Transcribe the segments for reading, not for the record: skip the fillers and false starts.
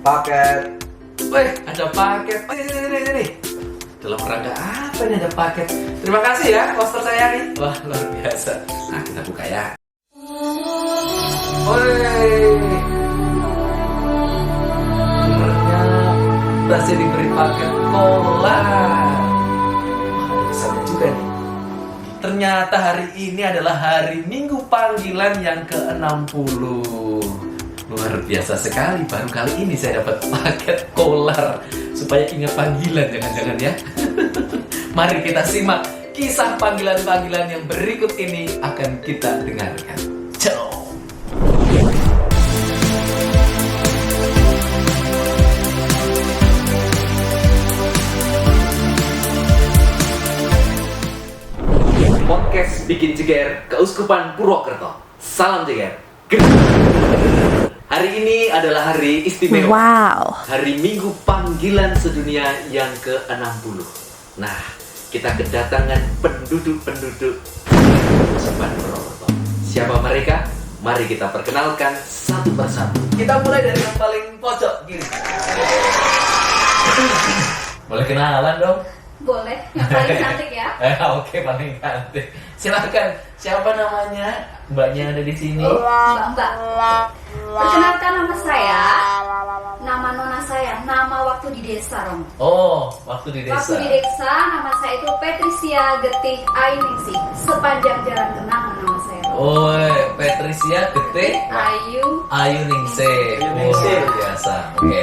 paket. Wih, ada paket. Ini. Dalam rangka apa nih ada paket? Terima kasih ya, poster saya nih. Wah, luar biasa. Nah, kita buka ya. Wih. Ternyata saya diberi paket kolar. Wah, kesana juga nih. Ternyata hari ini adalah hari Minggu panggilan yang ke-60. Luar biasa sekali, baru kali ini saya dapat paket kolar. Supaya ingat panggilan, jangan-jangan ya. Mari kita simak kisah panggilan-panggilan yang berikut ini akan kita dengarkan. Ciao. Podcast Bikin Ceger Keuskupan Purwokerto. Salam ceger. Hari ini adalah hari istimewa. Wow. Hari Minggu panggilan sedunia yang ke-60. Nah, kita kedatangan penduduk-penduduk Keuskupan Purwokerto. Siapa mereka? Mari kita perkenalkan satu persatu. Kita mulai dari yang paling pojok gini. Boleh kenalan dong? Boleh, yang paling cantik ya. Oke, paling cantik. Silakan. Siapa namanya? Mbaknya ada di sini. Mbak. Perkenalkan nama saya. Nama nona saya. Nama waktu di desa, Rom. Oh, waktu di desa. Waktu di desa, nama saya itu Patricia Getih Ayuningsih. Sepanjang jalan kenang nama saya. Oh, Patricia Getih Ayuningsih. Luar biasa. Oke.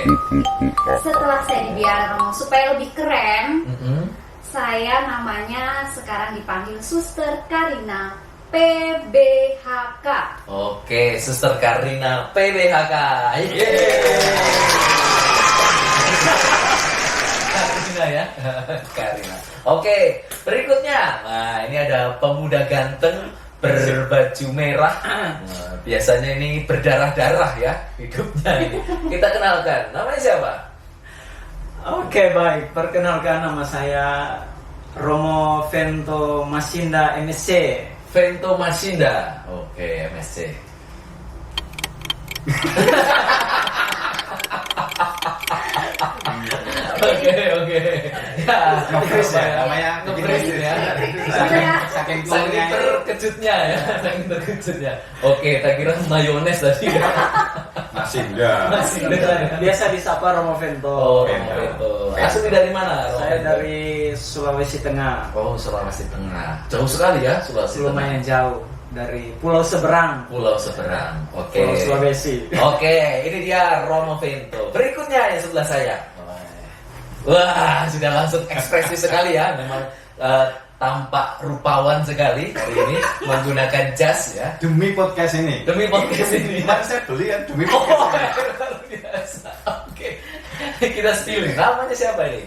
Setelah saya dibiarin, Romo, supaya lebih keren, Mm-mm. saya namanya sekarang dipanggil Suster Karina PBHK. Oke, Suster Karina PBHK. Karina ya. Karina. Oke, berikutnya. Nah, ini ada pemuda ganteng berbaju merah. Nah, biasanya ini berdarah-darah ya hidupnya ini. Kita kenalkan. Namanya siapa? Oke, baik. Perkenalkan, nama saya Romo Vento Masinda MSc. Vento Masinda. Oke, MSc. Oke. Ya, Nge-freeze ya, namanya nge-freeze ya. Saking Saking terkejutnya ya, saking terkejutnya. Oke, tak kira mayones tadi ya. Masinda. Masinda. Biasa disapa Romo Vento. Oh, Vento. Asli dari mana? Saya dari Sulawesi Tengah. Oh, Sulawesi Tengah. Jauh sekali ya Sulawesi Tengah. Lumayan jauh dari Pulau Seberang. Pulau Seberang. Oke. Pulau Sulawesi. Oke, ini dia Romo Vento. Berikutnya yang sebelah saya. Wah, sudah langsung ekspresif sekali ya. Memang tampak rupawan sekali hari ini menggunakan jas ya. Demi podcast ini. Demi podcast ini. Kemarin saya beli kan demi Oh, podcast ini. luar biasa. Oke. Kita stealing. Namanya siapa ini?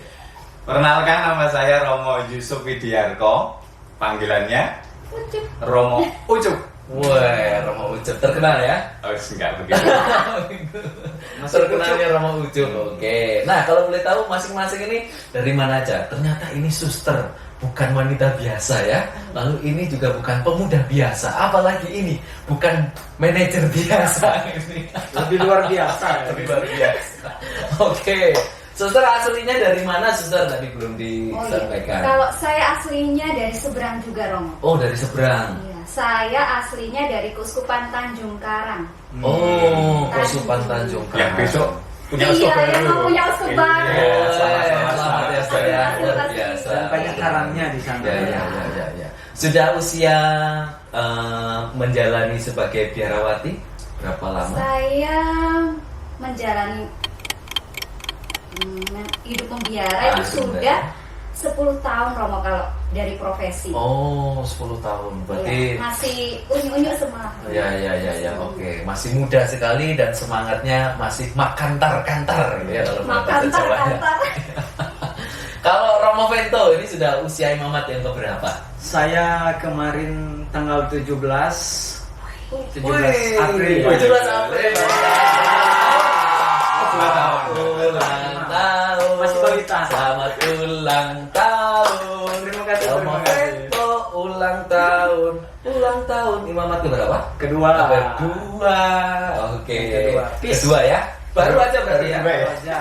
Perkenalkan, nama saya Romo Yusuf Widiarko. Panggilannya Ucup. Romo Ucup. Wah, Romo Ucup terkenal ya. Oh, enggak begitu. Terkenalnya Romo Ucup. Oke. Nah, kalau boleh tahu masing-masing ini dari mana aja? Ternyata ini suster, bukan wanita biasa ya. Lalu ini juga bukan pemuda biasa. Apalagi ini bukan manajer biasa ini. Lebih luar biasa ya. Lebih luar biasa. Oke. Suster aslinya dari mana, Suster? Tadi belum Oh, iya. disampaikan. Kalau saya aslinya dari seberang juga, Romo. Oh, dari seberang. Iya, saya aslinya dari Keuskupan Tanjung Karang. Oh, Keuskupan Tanjung Yang Karang. besok punya Iya, uskup baru. yang mau punya uskup baru. Iya, Selamat ya, Suster ya. Luar biasa. Dan banyak karangnya di sana. Ya. Sudah usia menjalani sebagai biarawati berapa lama? Saya menjalani hidup membiara itu sudah 10 tahun, Romo, kalau dari profesi. Oh, 10 tahun. Berarti Iya, masih unyu-unyu semua. ya. Oke, masih muda sekali dan semangatnya masih makantar-kantar gitu ya kalau bahasa Jawanya. Kantar. Kalau Romo Vento ini sudah usia imamat yang keberapa? Saya kemarin tanggal 17 Wih, April. 17 April. Selamat Ulang tahun. Masih balita. Selamat ulang tahun. Terima kasih, Romo terima kasih. Vento ulang tahun. Ulang tahun. Imamat keberapa? Kedua. Kedua. Oke. Kedua. Peace. Kedua ya. Baru aja berarti ya. juga ya. Raja.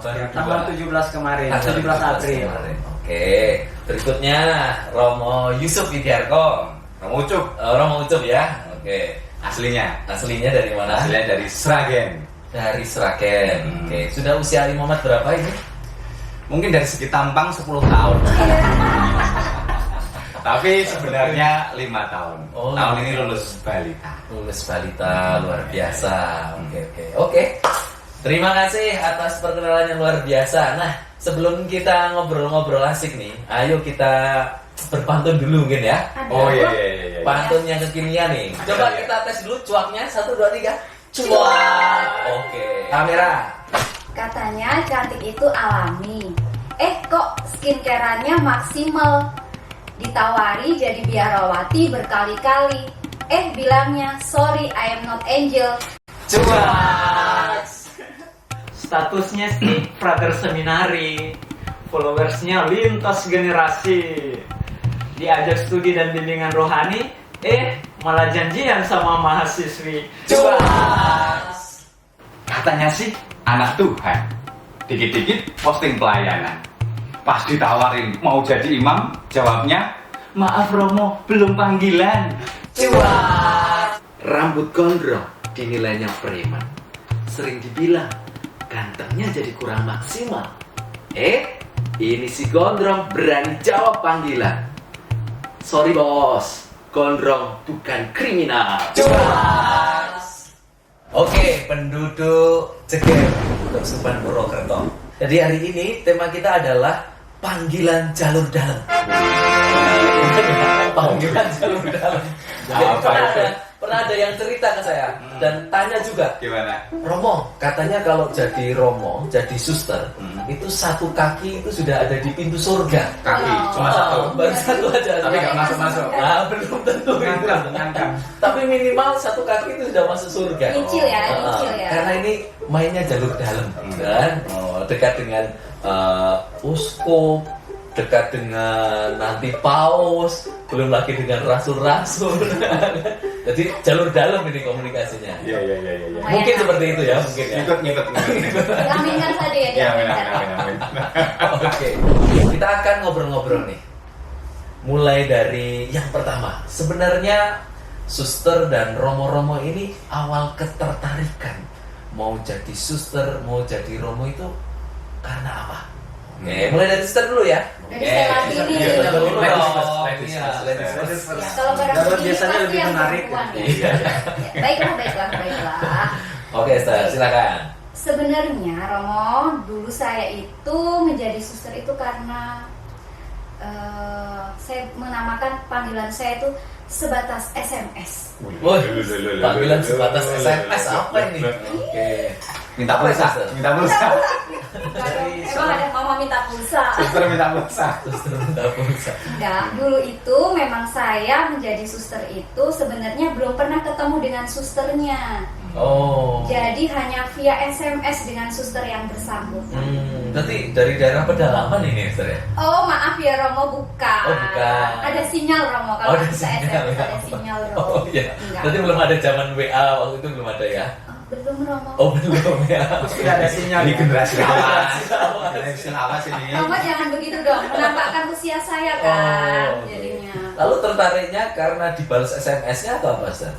Baru Ya, tanggal 17 kemarin, 17 April. kemarin. Oke, berikutnya Romo Yusuf Widiarko. Romo Ucup. Romo Ucup ya. Oke. Aslinya. Aslinya dari mana? Aslinya dari Sragen. Dari Sragen. Oke, sudah usia Muhammad berapa ini? Mungkin dari segi tampang 10 tahun. Tapi sebenarnya 5 tahun. Oh, Tahun 5 ini tahun. lulus balita. Lulus balita, luar biasa. Oke. Terima kasih atas perkenalan yang luar biasa. Nah, sebelum kita ngobrol-ngobrol asik nih, ayo kita berpantun dulu mungkin ya. Oh iya. Pantun yang kekinian nih. Coba kita tes dulu cuaknya. 1, 2, 3. Cuak. Oke. Kamera. Katanya cantik itu alami. Kok skincare-annya maksimal. Ditawari jadi biarawati berkali-kali. Bilangnya sorry I am not angel. Cuak. Statusnya Steve Frater Seminari. Followersnya lintas generasi. Diajak studi dan bimbingan rohani, malah janjian sama mahasiswi. Cuak. Katanya sih anak Tuhan. Dikit-dikit posting pelayanan. Pas ditawarin mau jadi imam, jawabnya, maaf Romo, belum panggilan. Cuak. Rambut gondrong dinilainya preman. Sering dibilang gantengnya jadi kurang maksimal. Ini si gondrong berani jawab panggilan. Sorry bos, gondrong bukan kriminal. Cuak. Oke, penduduk Ceger untuk Suban Purwokerto. Jadi hari ini tema kita adalah panggilan jalur dalam. Panggilan jalur dalam. Jadi pernah ada yang cerita ke saya dan tanya juga, Gimana? Romo, katanya kalau jadi Romo, jadi suster, itu satu kaki itu sudah ada di pintu surga. Kaki, cuma satu. Baru satu aja. Tapi nggak masuk-masuk. Nah, belum tentu itu. Ngangkang. Tapi minimal satu kaki itu sudah masuk surga. Nyicil ya, nyicil ya. Karena ini mainnya jalur dalam, kan? Dekat dengan uskup, dekat dengan nanti paus, belum lagi dengan rasul-rasul. Jadi jalur dalam ini komunikasinya. Iya. Mungkin seperti itu ya, mungkin ya. Ngikut. Aminkan saja ya, Ya, diaminkan. amin. Oke, kita akan ngobrol-ngobrol nih. Mulai dari yang pertama, sebenarnya suster dan romo-romo ini awal ketertarikan mau jadi suster, mau jadi romo itu karena apa? Oke, mulai dari suster dulu ya. Dari Stella Tini. Iya, dulu Ladies dong. first, ladies Iya, first. ladies first. Ya, kalau barang Dapat bukti biasanya pasti lebih yang menarik. perempuan ya. Iya. Baiklah. Oke, Esther, silakan. Sebenarnya Romo, dulu saya itu menjadi suster itu karena saya menamakan panggilan saya itu sebatas SMS. Wah, panggilan sebatas SMS apa ini? Oke. Minta pulsa. Emang ada mama minta pulsa? Suster minta pulsa. Suster minta pulsa. Enggak, dulu itu memang saya menjadi suster itu sebenarnya belum pernah ketemu dengan susternya. Oh. Jadi hanya via SMS dengan suster yang bersangkutan. Berarti dari daerah pedalaman ini, Esther ya? Oh maaf ya Romo, bukan. Oh, bukan. Ada sinyal Romo kalau ada bisa sinyal, SMS ya. ada sinyal Romo. Oh iya. Enggak. Berarti belum ada zaman WA waktu itu, belum ada ya? Belum Romo. Oh belum ya. Tidak ada sinyal. Ini generasi lawas. Lawas. Generasi lawas ini. Romo jangan begitu dong, menampakkan usia saya kan Oh, jadinya. Lalu tertariknya karena dibalas SMS-nya atau apa, Esther?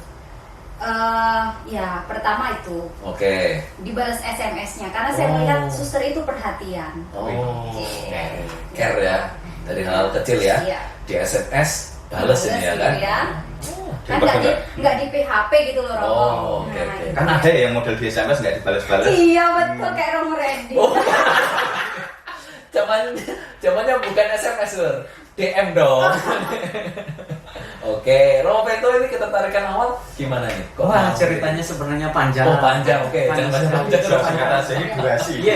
Ya pertama itu Oke. dibalas SMS-nya karena saya Oh. melihat suster itu perhatian. Oh. Oke. Care ya. Dari hal kecil ya. Iya. Di SMS balas ini ya gitu kan? ya. Kan nggak di PHP gitu loh Romo. Oh, oke, Nah, oke. itu. Kan ada ya yang model di SMS nggak dibalas-balas. Iya betul kayak Romo Randy. Oh. Zamannya bukan SMS, Lur. DM dong. Oke, Romo Vento ini ketertarikan awal gimana nih? Kok Wah, mau? ceritanya sebenarnya panjang. Oh, panjang. Oke, jangan Panjang. panjang. Singkat aja ini durasi. Iya.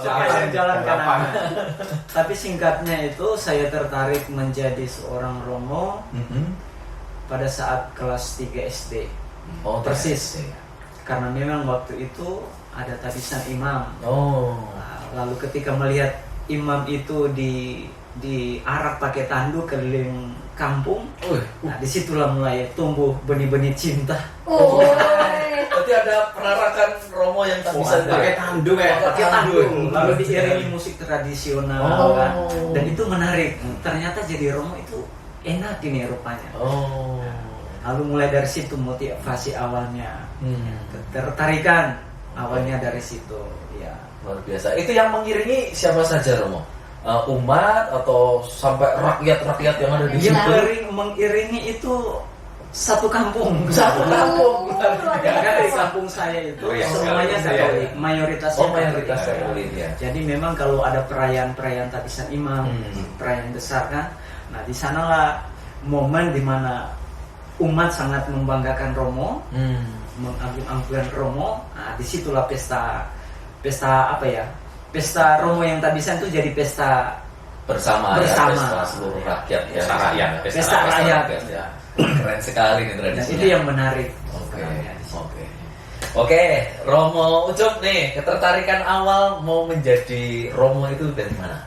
Lawan, Saya jalan delapan. kanan. Tapi singkatnya itu saya tertarik menjadi seorang romo pada saat kelas 3 SD. Oh, Persis. Karena memang waktu itu ada tabisan imam. Oh. Lalu ketika melihat imam itu diarak pakai tanduk keliling kampung, nah disitulah mulai tumbuh benih-benih cinta. Oh. Berarti ada penarakan Romo yang tak bisa pakai tandu ya. pakai tandu, lalu diiringi musik tradisional Oh. kan. Dan itu menarik. Ternyata jadi romo itu enak ini rupanya. Oh. Lalu mulai dari situ motivasi awalnya, Hmm. ketertarikan awalnya dari situ. Ya. Luar biasa. Itu yang mengiringi siapa saja Romo? Umat atau sampai rakyat-rakyat yang ada di Yang situ? mengiringi itu satu kampung. Satu kampung. Karena di kampung saya itu Oh, iya, semuanya sekarang saya- Katolik, mayoritasnya Oh, mayoritas Katolik. Katolik ya. Jadi memang kalau ada perayaan-perayaan tabisan imam, perayaan besar kan, nah di sanalah momen dimana umat sangat membanggakan Romo, mengagung-agungkan Romo. Nah disitulah pesta apa ya? Pesta Romo yang tabisan itu jadi pesta Bersama. Bersama. Ya, pesta seluruh rakyat ya. Pesta rakyat, pesta rakyat. Ya. Keren sekali nih dan tradisinya. itu yang menarik. Oke, sebenarnya di situ. oke, Romo Ucup nih, ketertarikan awal mau menjadi Romo itu dari mana?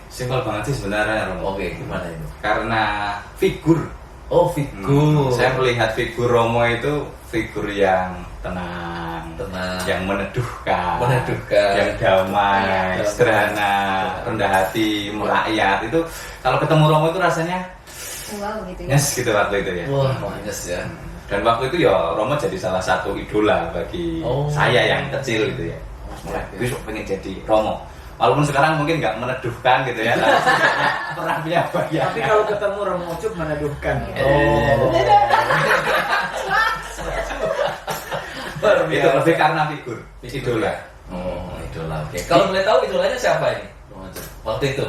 Simpel banget sih sebenarnya Romo. Oke, gimana itu? Karena figur. Oh, figur. Saya melihat figur Romo itu figur yang tenang, yang meneduhkan, yang damai, Iya. sederhana, rendah hati, merakyat. Itu kalau ketemu Romo itu rasanya Wow gitu ya. yes gitu waktu itu ya. Wah, manis ya. Dan waktu itu ya Romo jadi salah satu idola bagi saya yang kecil gitu ya. Mulai besok pengen jadi Romo. Walaupun sekarang mungkin nggak meneduhkan gitu ya, tapi pernah punya bagian. Tapi kalau ketemu Romo Ucup meneduhkan. Oh. Luar itu biasa. lebih karena figur, idola. Oh, idola. Oke. Kalau boleh tahu idolanya siapa ini? Romo Ucup? Waktu itu.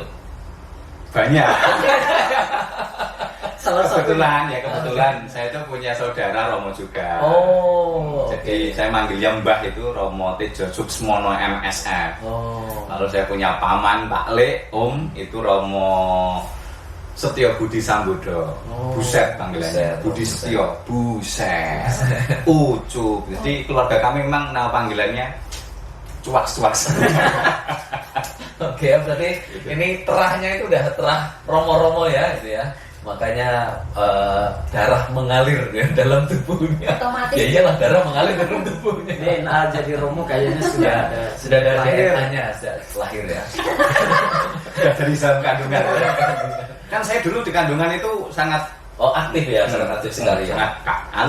Banyak. Salah satu Kebetulan saya itu punya saudara Romo juga. Oh. Jadi saya manggilnya Mbah itu Romo Tejo Suksmono MSF. Oh. Lalu saya punya paman Pak Le, Om itu Romo Setio Budi Sambodo. Oh. Buset panggilannya. Buset. Budi Setio. Buset. Ucup. Jadi keluarga kami memang nama panggilannya cuaks-cuaks. Oke, berarti ini terahnya itu udah terah Romo-Romo ya, gitu ya. Makanya darah mengalir ya dalam tubuhnya. Otomatis. Ya iyalah, darah mengalir dalam tubuhnya. DNA jadi Romo kayaknya sudah Ya, ada. sudah ada lahir. DNA-nya sejak lahir ya. Dari dalam kandungan. Kan saya dulu di kandungan itu sangat Oh, aktif ya, sangat aktif sekali ya. sangat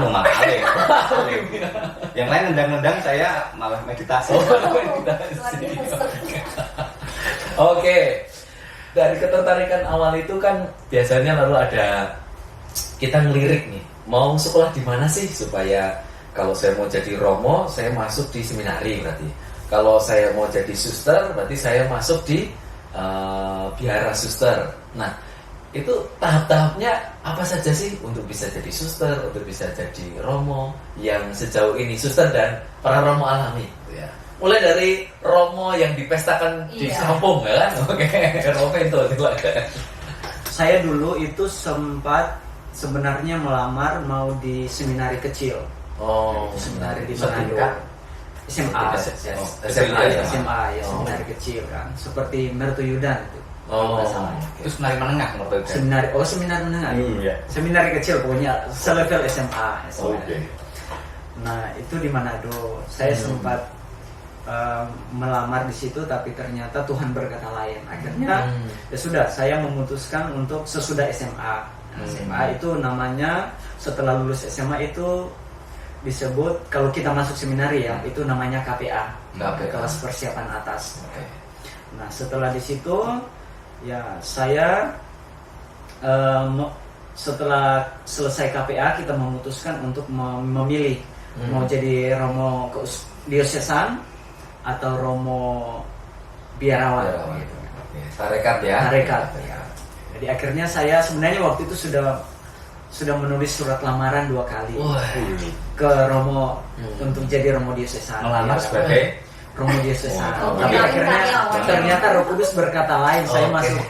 malah alim. Yang lain nendang-nendang, saya malah meditasi. Luar biasa. Oke, dari ketertarikan awal itu kan biasanya lalu ada kita ngelirik nih, mau sekolah di mana sih supaya kalau saya mau jadi Romo, saya masuk di seminari berarti. Kalau saya mau jadi suster, berarti saya masuk di biara suster. Nah, itu tahap-tahapnya apa saja sih untuk bisa jadi suster, untuk bisa jadi Romo yang sejauh ini suster dan para Romo alami, gitu ya. Mulai dari Romo yang dipestakan di Iya. kampung ya kan? Oke, Romo itu silakan. Saya dulu itu sempat sebenarnya melamar mau di seminari kecil. Oh, Seminari di Satu Manado. SMA, SMA ya. SMA ya, Oh. seminari kecil kan, seperti Mertuyudan itu. Oh, Nggak salah. Itu sebenarnya menengah menurut saya. Seminari menengah. Iya. Seminari kecil pokoknya selevel SMA. Oke. Nah itu di Manado. Saya sempat melamar di situ, tapi ternyata Tuhan berkata lain. Akhirnya ya sudah, saya memutuskan untuk sesudah SMA. Nah, SMA itu namanya setelah lulus SMA itu disebut, kalau kita masuk seminari ya, itu namanya KPA, kelas persiapan atas. Oke. Nah setelah di situ ya saya setelah selesai KPA kita memutuskan untuk memilih mau jadi Romo diosesan atau Romo biarawan. Gitu. Tarekat ya. Tarekat. Ya. Jadi akhirnya saya sebenarnya waktu itu sudah menulis surat lamaran 2 kali Wah. ke Romo untuk jadi Romo diosesan. Melamar sebagai Romo diosesan. Oh, Tapi iya. akhirnya Iya. ternyata Roh Kudus berkata lain. Saya Oke. masuk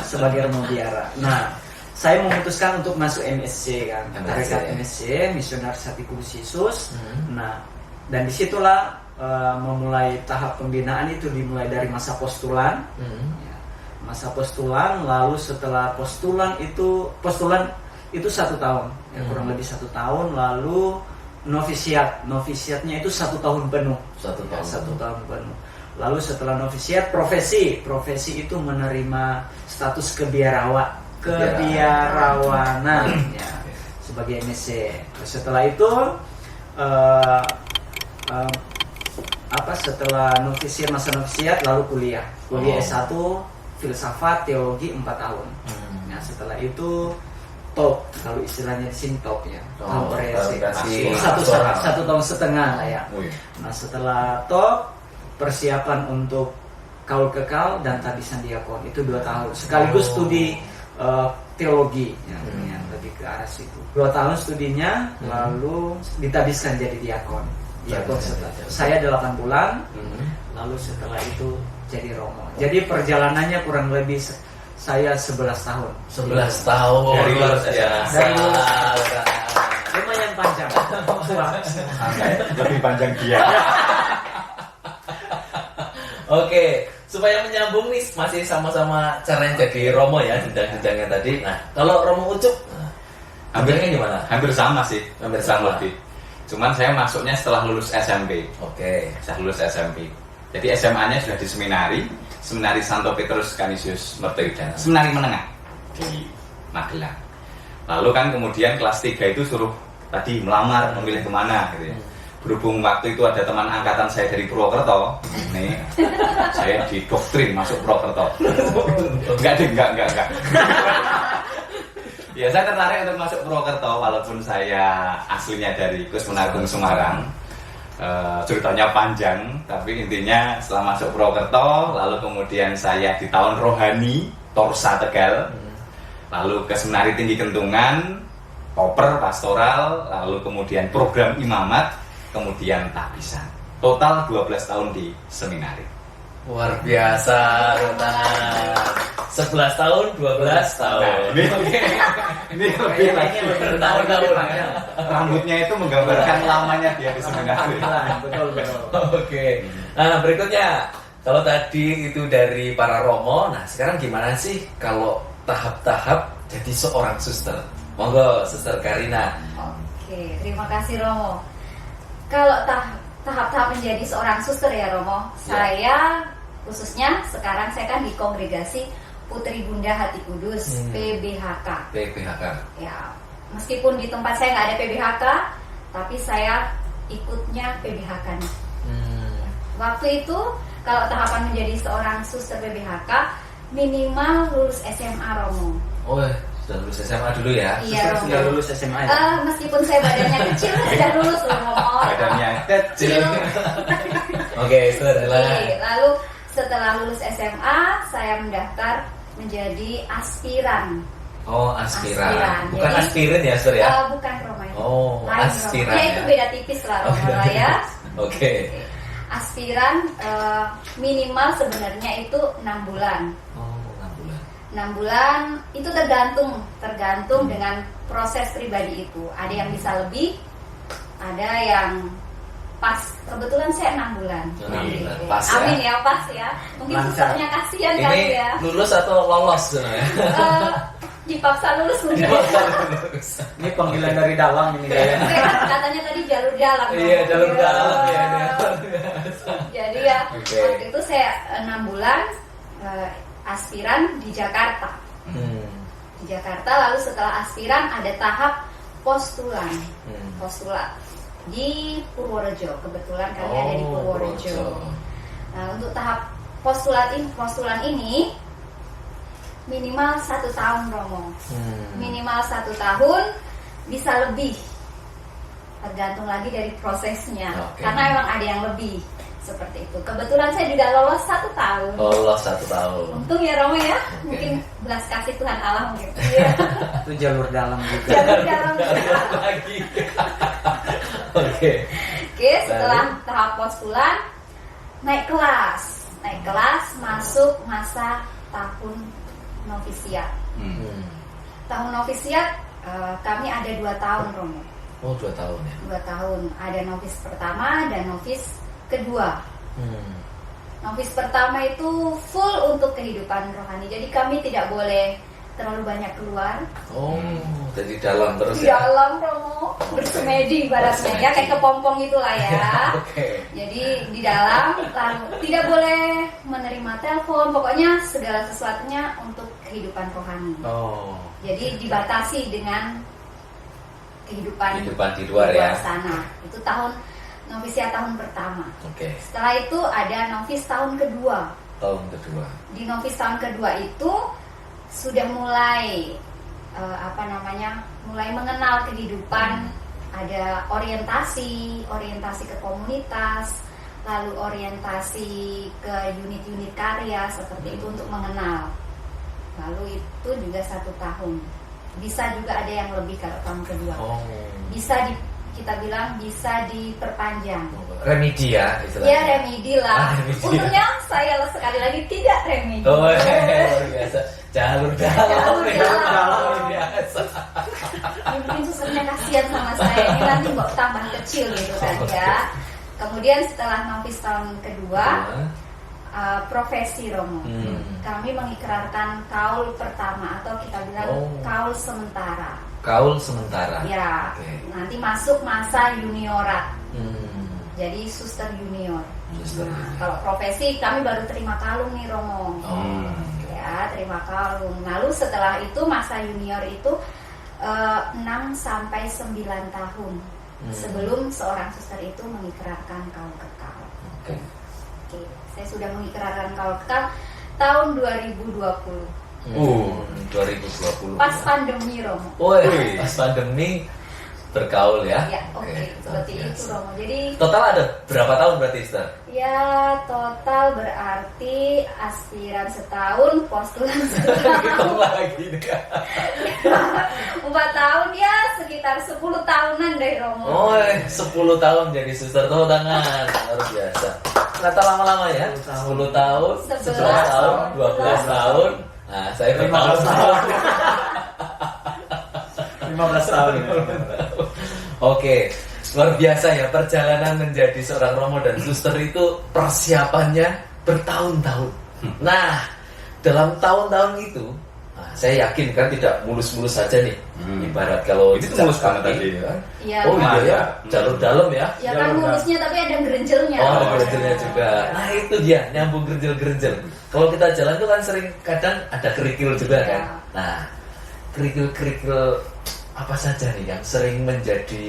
sebagai Romo biara. Nah, saya memutuskan untuk masuk MSC kan, Tarekat MSC, Misionaris Hati Kudus Yesus. Nah, dan disitulah memulai tahap pembinaan itu dimulai dari masa postulan. Ya, masa postulan, lalu setelah postulan itu 1 tahun, ya, kurang lebih 1 tahun, lalu novisiatnya itu 1 tahun penuh. 1 tahun. 1 tahun penuh. Lalu setelah novisiat profesi itu menerima status kebiarawanan ya, sebagai MSc. Setelah itu setelah masa novisiat lalu kuliah S1 filsafat teologi 4 tahun. Nah, setelah itu top, kalau istilahnya di sini top ya. Satu tahun setengah lah ya. Nah, setelah top persiapan untuk kaul kekal dan tabisan diakon itu 2 tahun. Sekaligus studi teologi ya, lebih ke arah situ. 2 tahun studinya lalu ditabiskan jadi diakon. Saya 8 bulan. Lalu setelah itu jadi romo. Jadi perjalanannya kurang lebih saya 11 tahun. 11 tahun. Dari lulus SMA. Lumayan panjang. Lebih panjang dia. Oke, supaya menyambung nih masih sama-sama caranya jadi romo ya, jenjang-jenjangnya tadi. Nah, kalau romo Ucup hampirnya gimana? Hampir sama sih. Hampir sama. Lebih. Cuman saya masuknya setelah lulus SMP. Oke. Saya lulus SMP. Jadi SMA-nya sudah di seminari Santo Petrus Canisius Mertoyudana, seminari menengah di Magelang. Lalu kan kemudian kelas 3 itu suruh tadi melamar, memilih kemana gitu ya. Berhubung waktu itu ada teman angkatan saya dari Purwokerto, nih saya didoktrin masuk Purwokerto. Enggak. Ya saya tertarik untuk masuk Purwokerto walaupun saya aslinya dari Kusmenagung Semarang. Ceritanya panjang, tapi intinya setelah masuk Purwokerto, lalu kemudian saya di tahun rohani Torsa Tegal, lalu ke Seminari Tinggi Kentungan, koper pastoral, lalu kemudian program imamat, kemudian tabisan. Total 12 tahun di seminari. Luar biasa, tangan. 11 tahun, 12 tahun. Ini lebih lagi bertahun-tahun. Rambutnya itu menggambarkan lamanya dia di seminari. Betul. Oke. Nah, berikutnya kalau tadi itu dari para romo, nah sekarang gimana sih kalau tahap-tahap jadi seorang suster? Monggo, Suster Karina. Oke, terima kasih Romo. Kalau tahap-tahap menjadi seorang suster ya Romo, saya khususnya sekarang saya kan di kongregasi Putri Bunda Hati Kudus, PBHK. Ya, meskipun di tempat saya nggak ada PBHK, tapi saya ikutnya PBHK nih. Waktu itu kalau tahapan menjadi seorang suster PBHK minimal lulus SMA Romo. Oh, sudah lulus SMA dulu ya? Iya Romo. Sudah lulus SMA ya? Meskipun saya badannya kecil, sudah lulus Romo. Badannya kecil. Oke, silakan. Lalu setelah lulus SMA, saya mendaftar menjadi aspiran. Oh, aspiran. Bukan Jadi, aspirin ya, Sur ya? Bukan Romo. Oh, lain aspiran. Romo. Ya itu beda tipis lah Romo lah ya. Oke. Aspiran minimal sebenarnya itu 6 bulan. Oh, 6 bulan. 6 bulan itu tergantung dengan proses pribadi itu. Ada yang bisa lebih, ada yang pas. Kebetulan saya 6 bulan. 6 bulan. Pas ya. Amin ya, pas ya. Mungkin susternya kasihan kali ya. Ini lulus atau lolos sebenarnya? Dipaksa lulus mungkin. Ini panggilan dari dalam ini kayaknya. Katanya tadi jalur dalam. Iya, jalur dalam ya. Jadi ya, waktu itu saya 6 bulan aspiran di Jakarta. Di Jakarta, lalu setelah aspiran ada tahap postulan. Postulat di Purworejo. Kebetulan kami ada di Purworejo. Nah, untuk tahap postulan ini minimal 1 tahun Romo. Minimal 1 tahun, bisa lebih. Tergantung lagi dari prosesnya. Karena memang ada yang lebih. Seperti itu. Kebetulan saya juga lolos 1 tahun. Lolos 1 tahun. Untung ya Romo ya. Mungkin belas kasih Tuhan Allah mungkin. Iya. Itu jalur dalam juga. Jalur dalam lagi. Oke, setelah tahap postulan naik kelas masuk masa tahun novisiat. Tahun novisiat kami ada 2 tahun Romo. Oh, 2 tahun ya. 2 tahun. Ada novis pertama dan novis kedua. Novis pertama itu full untuk kehidupan rohani. Jadi kami tidak boleh terlalu banyak keluar. Oh, jadi dalam terus Di ya? dalam Romo bersemedi ibaratnya ya, kayak kepompong itulah ya. Oke. Jadi di dalam lalu tidak boleh menerima telepon, pokoknya segala sesuatunya untuk kehidupan rohani. Oh. Jadi dibatasi dengan kehidupan Di luar ya. sana. Itu novisia tahun pertama. Oke. Setelah itu ada novis tahun kedua. Tahun kedua. Di novis tahun kedua itu sudah mulai mulai mengenal kehidupan. Ada orientasi ke komunitas, lalu orientasi ke unit-unit karya seperti itu untuk mengenal. Lalu itu juga 1 tahun. Bisa juga ada yang lebih kalau tahun kedua. Oh. Kita bilang bisa diperpanjang. Remedi ya istilahnya. Ya remedi lah. Remedi. Untungnya saya sekali lagi tidak remedi. Oh, luar biasa. Jalur dalam biasa. Mungkin susternya kasihan sama saya, ini nanti mau tambah kecil gitu kan ya. Kemudian setelah novis tahun kedua, profesi Romo. Kami mengikrarkan kaul pertama atau kita bilang kaul sementara. Kaul sementara. Ya, Okay. nanti masuk masa juniorat. Jadi suster junior. Nah, kalau profesi kami baru terima kalung nih Romo. Ya, terima kalung. Lalu setelah itu masa junior itu 6 sampai 9 tahun sebelum seorang suster itu mengikrarkan kaul kekal. Okay. Oke, saya sudah mengikrarkan kaul kekal tahun 2020. 2020. Pas pandemi Romo. Pas pandemi bergaul ya. Ya, oke, seperti itu Romo. Jadi total ada berapa tahun berarti, Sister? ya total berarti aspiran setahun, postulan setahun. Lagi nih. 4 tahun ya sekitar 10 tahunan deh Romo. 10 tahun jadi suster, tepuk tangan. Luar biasa. Ternyata lama-lama ya. 10 tahun, 11 tahun, 12 tahun. Nah, saya 15 tahun. 15 tahun. Oke, luar biasa ya perjalanan menjadi seorang romo dan suster itu persiapannya bertahun-tahun. Nah, dalam tahun-tahun itu, saya yakin kan tidak mulus-mulus saja nih. Ibarat kalau itu mulus banget tadi ya. Ya, iya, jalur dalam ya. ya kan mulusnya tapi ada gerenjelnya. Oh, ada gerenjelnya juga. Nah, itu dia nyambung gerenjel-gerenjel. Kalau kita jalan itu kan sering kadang ada kerikil juga kan. Nah, kerikil-kerikil apa saja nih yang sering menjadi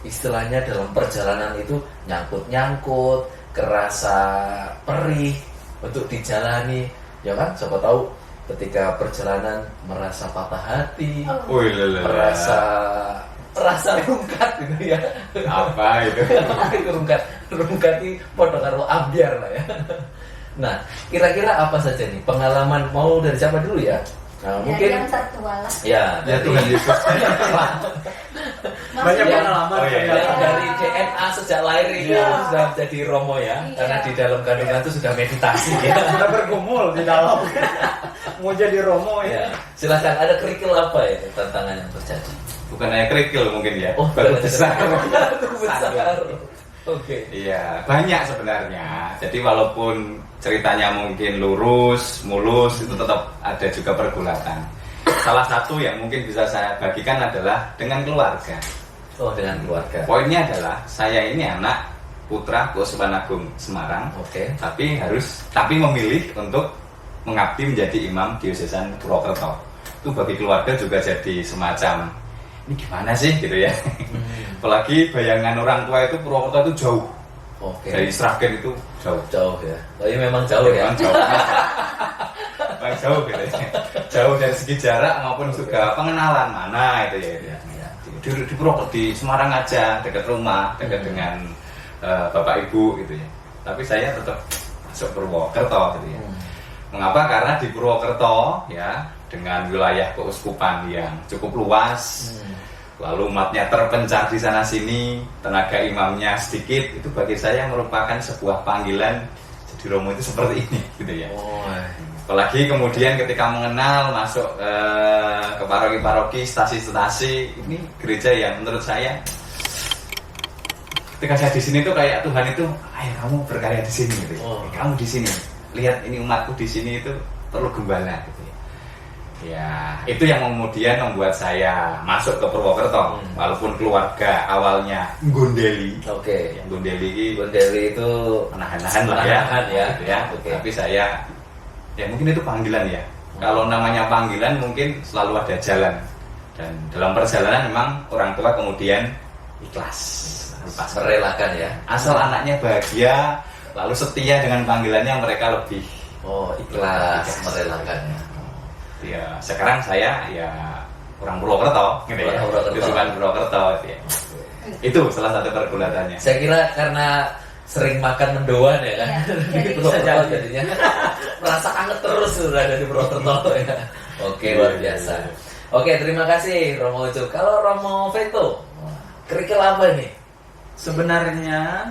istilahnya dalam perjalanan itu nyangkut-nyangkut, kerasa perih untuk dijalani, ya kan? Siapa tahu ketika perjalanan merasa patah hati, merasa rungkat gitu ya. Apa itu? rungkat ini podo karo ambiar lah ya. Nah, kira-kira apa saja nih pengalaman, mau dari siapa dulu ya? Nah, mungkin yang tertua lah. ya Tuhan Yesus. Banyak pengalaman. Dari DNA sejak lahir itu sudah jadi romo ya. Karena di dalam kandungan itu sudah meditasi ya. Sudah bergumul di dalam. Mau jadi romo ya. Silakan, ada kerikil apa ya tantangan yang terjadi? Bukan hanya kerikil mungkin ya. Baru besar. besar. Oke. Iya, banyak sebenarnya. Jadi walaupun ceritanya mungkin lurus, mulus, itu tetap ada juga pergulatan. Salah satu yang mungkin bisa saya bagikan adalah dengan keluarga. Oh, dengan keluarga. Poinnya adalah saya ini anak putra Keuskupan Agung Semarang. Oke. Tapi memilih untuk mengabdi menjadi imam diosesan Purwokerto. Itu bagi keluarga juga jadi semacam ini gimana sih gitu ya. Apalagi bayangan orang tua itu Purwokerto itu jauh. Oke. Dari Sragen itu jauh ya. Tapi memang jauh ya. Memang jauh gitu ya. Jauh dari segi jarak maupun juga pengenalan mana itu ya. Di Purwokerto, di Semarang aja, dekat rumah, dekat dengan bapak ibu gitu ya. Tapi saya tetap masuk Purwokerto gitu ya. Mengapa? Karena di Purwokerto ya, dengan wilayah keuskupan yang cukup luas, lalu umatnya terpencar di sana sini, tenaga imamnya sedikit, itu bagi saya merupakan sebuah panggilan jadi romo itu seperti ini gitu ya. Apalagi kemudian ketika mengenal masuk ke paroki-paroki, stasi-stasi, ini gereja yang menurut saya ketika saya di sini tuh kayak Tuhan itu, ayo kamu berkarya di sini gitu. Kamu di sini, lihat ini umatku di sini itu perlu gembala gitu ya. Ya, itu yang kemudian membuat saya masuk ke Purwokerto. Walaupun keluarga awalnya Gondeli. Oke. Yang Gondeli itu menahan-nahan lah ya. Gitu ya. Oke. Tapi saya ya mungkin itu panggilan ya. Kalau namanya panggilan mungkin selalu ada jalan. Dan dalam perjalanan memang orang tua kemudian ikhlas, merelakan ya. Asal anaknya bahagia, lalu setia dengan panggilannya, mereka lebih ikhlas merelakannya. Ya, sekarang saya ya orang Purwokerto gitu ya. Tujuan Purwokerto ya. Itu salah satu pergulatannya. Saya kira karena sering makan mendoan ya kan. Di Purwokerto jadinya merasa anget terus sudah ada di Purwokerto ya. Oke, luar biasa. Oke, terima kasih Romo Ucup. Kalau Romo Veto, kerikil apa nih? Sebenarnya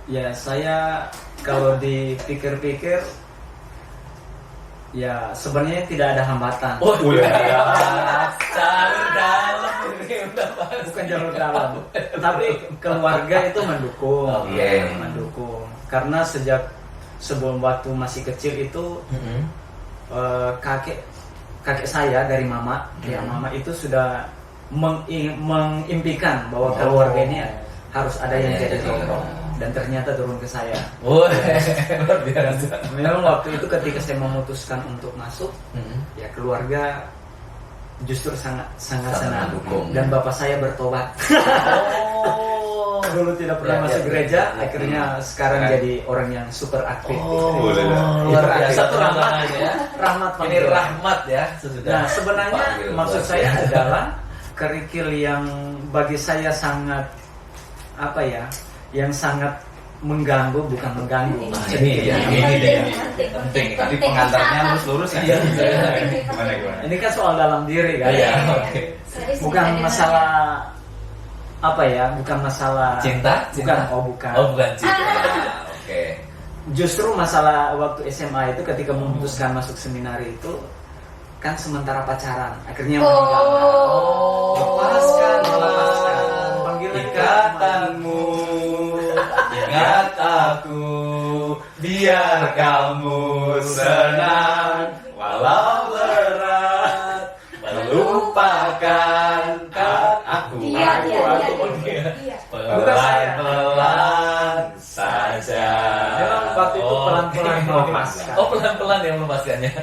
ya saya kalau dipikir-pikir ya sebenarnya tidak ada hambatan. Jalur dalam ini udah pasti. Bukan jalur dalam, tapi keluarga itu mendukung. Mendukung. Karena sejak sebelum waktu masih kecil itu kakek saya dari mama, mama itu sudah mengimpikan bahwa keluarga ini harus ada yang jadi romo. Dan ternyata turun ke saya. Luar biasa. Memang waktu itu ketika saya memutuskan untuk masuk, ya keluarga justru sangat senang. Dan bapak saya bertobat. Dulu tidak pernah masuk gereja, akhirnya sekarang jadi orang yang super aktif. Luar biasa tuh rahmat. Ini rahmat ya. Nah sebenarnya maksud saya adalah kerikil yang bagi saya sangat yang sangat mengganggu, bukan mengganggu. Ini penting. Tadi pengantarnya lurus ya. Gimana? Ini kan soal dalam diri kan. Bukan masalah bukan masalah cinta. Bukan cinta. Oke. Justru masalah waktu SMA itu ketika memutuskan masuk seminari itu kan sementara pacaran, akhirnya melepaskan panggilan ikatanmu. Ingat aku, biar kamu senang, walau berat, melupakan aku. Pelan-pelan saja. Memang waktu itu pelan-pelan melepaskan. Pelan-pelan yang melepaskannya.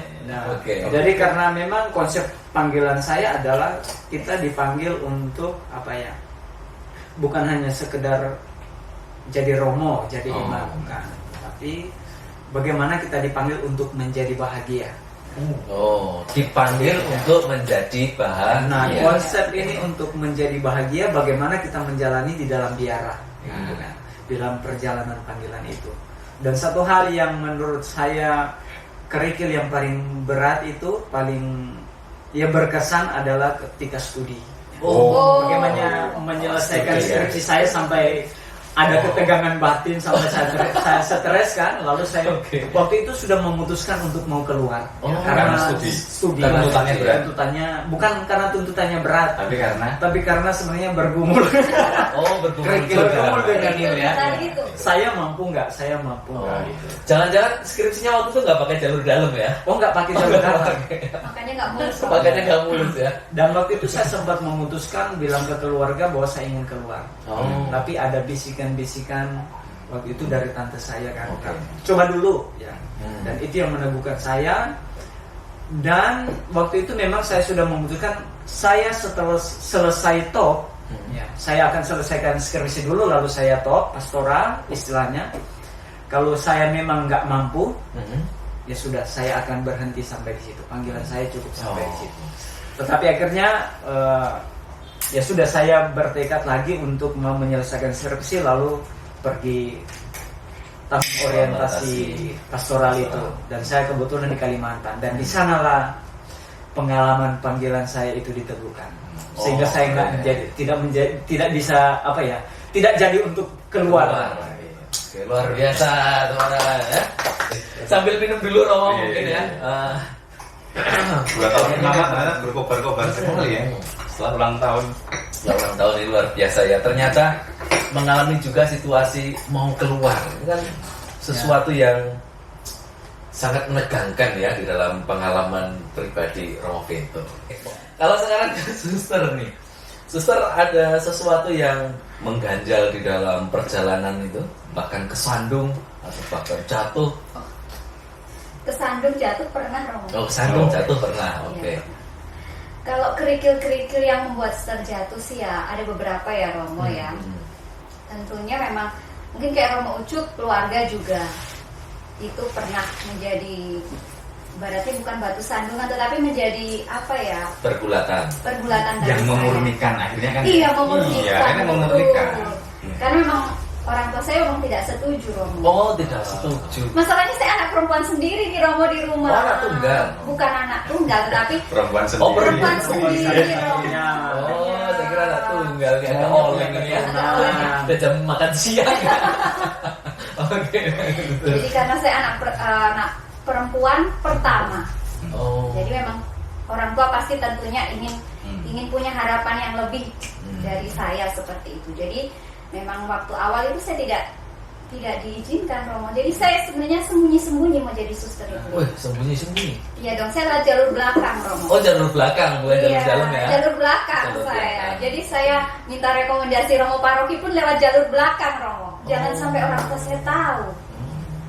Jadi karena memang konsep panggilan saya adalah kita dipanggil untuk bukan hanya sekedar jadi romo, jadi imam, bukan. Tapi bagaimana kita dipanggil untuk menjadi bahagia. Dipanggil untuk menjadi bahagia. Nah, konsep ini untuk menjadi bahagia, bagaimana kita menjalani di dalam biara, kan? Dalam perjalanan panggilan itu. Dan satu hal yang menurut saya kerikil yang paling berat itu, paling berkesan adalah ketika studi. Bagaimana menyelesaikan skripsi saya sampai ada ketegangan batin sampai saya stres kan, lalu saya waktu itu sudah memutuskan untuk mau keluar karena studi tuntutannya berat. Bukan karena tuntutannya berat, tapi karena sebenarnya bergumul. Bergumul dengan ini ya. Saya mampu nggak gitu. Jangan-jangan skripsinya waktu itu nggak pakai jalur dalam ya? Nggak pakai jalur dalam. Makanya nggak mulus ya. Dan waktu itu saya sempat memutuskan bilang ke keluarga bahwa saya ingin keluar. Tapi ada bisikan waktu itu dari tante saya kan, coba dulu ya. Dan itu yang meneguhkan saya. Dan waktu itu memang saya sudah memutuskan, saya setelah selesai top, saya akan selesaikan skripsi dulu, lalu saya top pastoral istilahnya. Kalau saya memang nggak mampu, ya sudah, saya akan berhenti sampai di situ. Panggilan saya cukup sampai di situ. Tetapi akhirnya ya sudah, saya bertekad lagi untuk mau menyelesaikan skripsi, lalu pergi tahun orientasi pastoral itu. Dan saya kebetulan di Kalimantan, dan di sanalah pengalaman panggilan saya itu diteguhkan. Sehingga saya tidak bisa tidak jadi untuk keluar. Luar biasa teman-teman ya. Sambil minum dulu Romo mungkin ya. 2 tahun ini kan berkobar-kobar sekali ya. Setelah ulang tahun ini luar biasa ya. Ternyata mengalami juga situasi mau keluar. Itu kan sesuatu yang sangat menegangkan ya di dalam pengalaman pribadi Romo Vento. Kalau sekarang ke suster nih, suster ada sesuatu yang mengganjal di dalam perjalanan itu, bahkan kesandung atau bahkan jatuh? Kesandung jatuh pernah, Romo. Oh, kesandung jatuh pernah, oke. Iya. Kalau kerikil-kerikil yang membuat suster jatuh sih ya ada beberapa ya, Romo ya. Tentunya memang mungkin kayak Romo Ucup, keluarga juga itu pernah menjadi, berarti bukan batu sandungan tetapi menjadi apa ya, Pergulatan dari yang saya. memurnikan akhirnya kan. Iya, memurnikan. Iya, akhirnya memurnikan. Karena memang orang tua saya memang tidak setuju, Romo. Oh, tidak setuju. Masalahnya saya anak perempuan sendiri nih, Romo, di rumah. Oh, anak tunggal. Bukan anak tunggal tetapi Perempuan sendiri. Oh, perempuan sendiri, Romo. Oh, saya kira anak tunggal nih, ada oleng ini ya. Udah jam makan siang. Oke. Jadi karena saya anak perempuan pertama. Oh. Jadi memang orang tua pasti tentunya ingin punya harapan yang lebih dari saya seperti itu. Jadi memang waktu awal itu saya tidak diizinkan, Romo. Jadi saya sebenarnya sembunyi-sembunyi mau jadi suster itu. Wih, sembunyi-sembunyi. Iya dong, saya lewat jalur belakang, Romo. Oh, jalur belakang, bukan jalur dalam ya? Jalur belakang Jalur saya. belakang. Jadi saya minta rekomendasi Romo Paroki pun lewat jalur belakang, Romo. Jangan sampai orang tua saya tahu.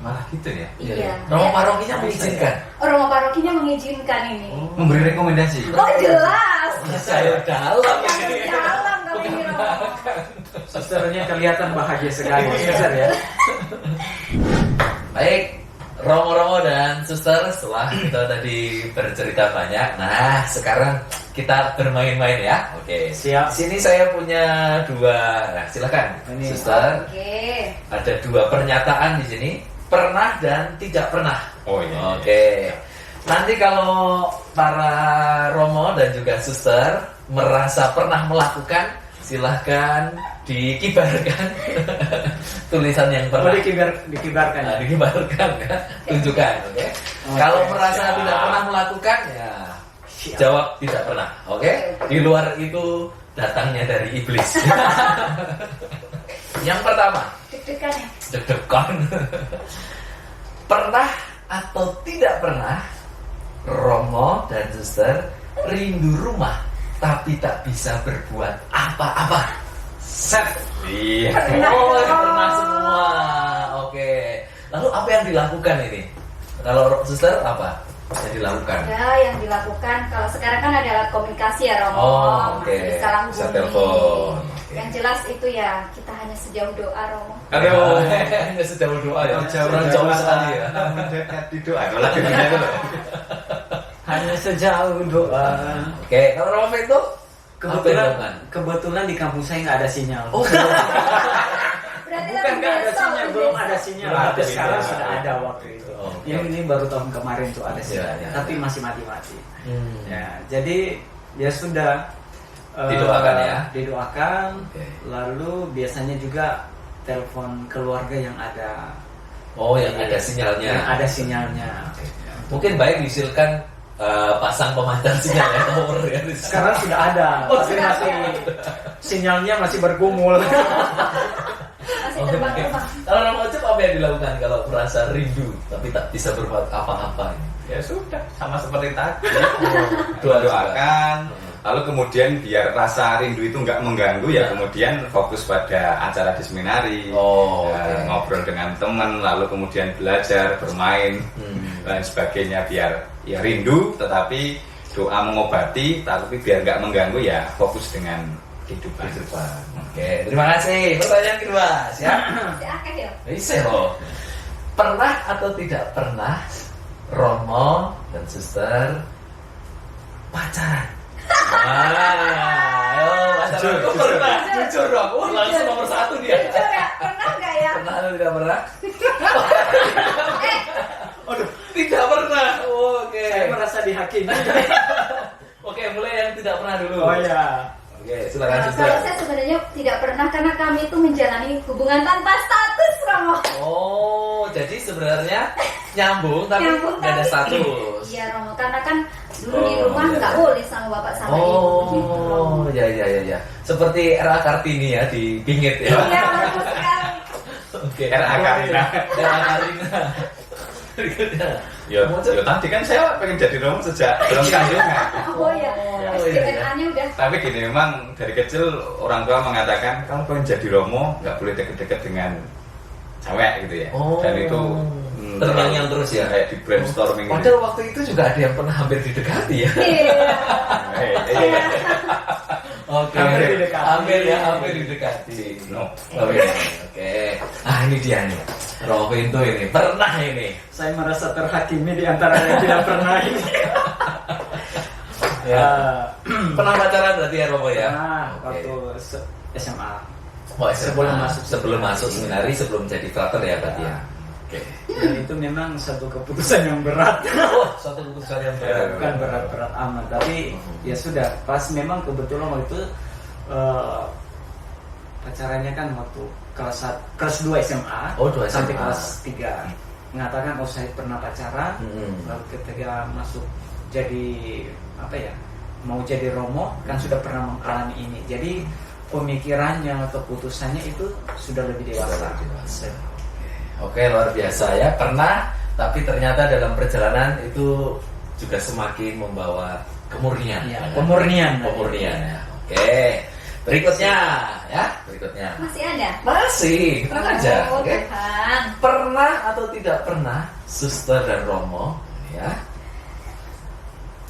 Malah gitu ya. Iya. Romo parokinya mengizinkan. Romo Parokinya mengizinkan ini. Memberi rekomendasi. Oh jelas. Jalur dalam Jalur ini. dalam kalau ini, Romo. Susternya kelihatan bahagia sekali, suster ya. Baik, Romo-romo dan suster, setelah kita tadi bercerita banyak, nah sekarang kita bermain-main ya. Oke. Siap. Sini saya punya dua. Nah, silakan, Ini. suster. Oke. Ada dua pernyataan di sini, pernah dan tidak pernah. Oh iya. Oke. Nanti kalau para Romo dan juga suster merasa pernah melakukan, silahkan dikibarkan tulisan yang Oh, pernah. dikibarkan. Nah, dikibarkan kan, tunjukkan, oke. Kalau merasa siap. tidak pernah melakukan, ya Siap. jawab tidak pernah, oke. Di luar itu datangnya dari iblis. Yang pertama, Deg-degan ya. deg-degan. Pernah atau tidak pernah Romo dan suster rindu rumah tapi tak bisa berbuat apa-apa? Set. Iya. Oh, pernah semua. Oke. Lalu apa yang dilakukan ini? Kalau suster apa yang dilakukan? Ada yang dilakukan, kalau sekarang kan ada alat komunikasi ya, Romo. Oh, oke. Masih bisa Bisa hubungi. telepon. Oke. Yang jelas itu ya kita hanya sejauh doa, Romo. Aduh, hanya sejauh doa ya. Orang jauh sekali ya. Mendekat di doa. Kalau lagu dunia itu loh. Hanya sejauh doa. Oke, kalau Romo itu Kebetulan di kampung saya nggak ada sinyal. Oh, Berarti Bukan nggak ada besok, sinyal, belum ada sinyal. Belum ada Tapi sekarang sinyal. sudah ada waktu itu. Oke. Ini baru tahun kemarin tuh ada Iya, sinyal, iya. tapi masih mati-mati. Hmm. Ya, jadi ya sudah. Didoakan ya? Didoakan. Oke. Lalu biasanya juga telepon keluarga yang ada. Oh, yang ada sinyalnya. Yang ada sinyalnya. Mungkin baik diusulkan pasang pemancar sinyal ya, tower ya. Sekarang sudah ada, Oh, tapi sudah masih sinyalnya masih bergumul. masih terbang-terbang. Kalau Romo Ucup apa yang dilakukan kalau merasa rindu tapi tak bisa berbuat apa-apa? Ya sudah, sama seperti tadi. Doa-doakan. Doakan. Lalu kemudian biar rasa rindu itu nggak mengganggu ya, kemudian fokus pada acara di seminari, Oh, oke. ngobrol dengan teman, lalu kemudian belajar, bermain dan sebagainya, biar ya rindu tetapi doa mengobati, tapi biar nggak mengganggu ya fokus dengan kehidupan. Oke, terima kasih. Pertanyaan kedua, siap? Masih akeh ya. Bisa loh. Pernah atau tidak pernah Romo dan suster pacaran? Ayo, pacaran. Kok pernah? Jujur dong. Wah, langsung nomor 1 dia. Jujur ya, pernah nggak ya? Pernah atau tidak pernah? Aduh, tidak pernah. Oke. Saya merasa dihakimi. Oke, mulai yang tidak pernah dulu. Oh ya. Oke, silakan suster. Kalau saya sebenarnya tidak pernah karena kami itu menjalani hubungan tanpa status, Romo. Oh, jadi sebenarnya nyambung tapi nggak ada status. Iya, Romo, karena kan dulu di rumah iya. nggak boleh sama bapak sama ibu. gitu, Romo. Oh, ya. Seperti RA Kartini ya di Bingit ya. Iya, betul sekali. Oke. RA Karina. RA Karina. Berikutnya. Ya tadi kan saya pengen jadi romo sejak belum kandungan. Oh ya, DNA-nya udah. Tapi gini, memang dari kecil orang tua mengatakan kalau pengen jadi romo nggak boleh deket-deket dengan cewek gitu ya. Dan itu terngiang terus ya, kayak di brainstorming. Padahal waktu itu juga ada yang pernah hampir didekati ya. Iya. Oke, hampir didekati. No. Oke. Ah, ini dia nih. Romo itu ini pernah ini. Saya merasa terhakimi di antara yang tidak pernah ini. Ya. Pernah pacaran berarti ya Romo ya? Nah, waktu SMA. Oh, sebelum masuk seminari, sebelum jadi frater ya berarti ya. Oke. Dan itu memang satu keputusan yang berat. Satu keputusan yang berat. Bukan berat-berat amat, tapi ya sudah. Pas memang kebetulan waktu itu pacarannya kan waktu kelas 2 SMA, sampai kelas 3. Mengatakan saya pernah pacaran, lalu ketika masuk jadi mau jadi romo kan sudah pernah mengalami ini. Jadi pemikirannya, keputusannya itu sudah lebih dewasa. Oke, luar biasa ya. Pernah, tapi ternyata dalam perjalanan itu juga semakin membawa kemurnian. Ya, kemurnian. Ya. Oke. Berikutnya. Masih ada? Masih. Tenang aja. Oke. Tuhan. Pernah atau tidak pernah Suster dan Romo ya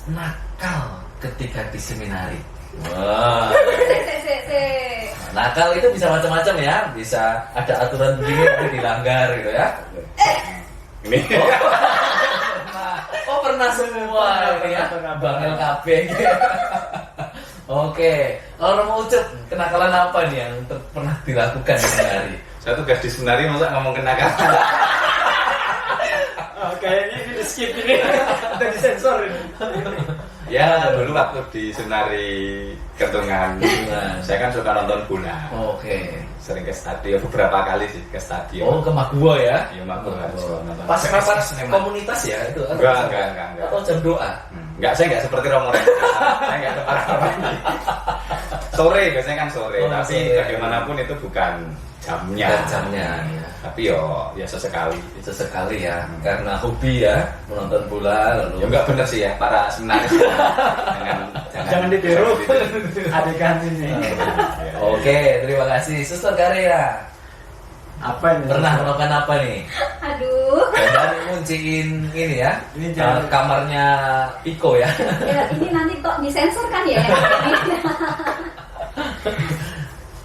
nakal ketika di seminari? Wah. Nakal itu bisa macam-macam ya. Bisa ada aturan begini tapi dilanggar gitu ya. Ini. Pernah semua ini ya. Bang LKP. Oke. Kalau Romo Ucup, kenakalan apa nih yang pernah dilakukan di seminari? Saya tugas di seminari masa ngomong kenakalan. Kayaknya ini di skip ini. Udah disensor ini. Ya, dulu waktu di seminari Kentungan, saya kan suka nonton bola. Oke. Sering ke stadion, beberapa kali sih ke stadion. Oh, ke Magua ya? Iya, Magua. Pas komunitas ya itu? Enggak. Atau jam doa? Enggak, saya enggak seperti Romo Ren. Saya enggak ada apa-apa. Sore, biasanya kan sore. Tapi bagaimanapun itu bukan jamnya. Ya. Tapi ya sesekali ya, karena hobi ya menonton bola lalu. Ya enggak benar sih ya para seminaris. Jangan ditiru adegan ini. Oke, terima kasih Suster Karya. Apa ini? Pernah melakukan apa nih? Aduh. Jadi ngunciin ini ya. Ini kamarnya Piko ya. Ya, ini nanti kok disensor kan ya?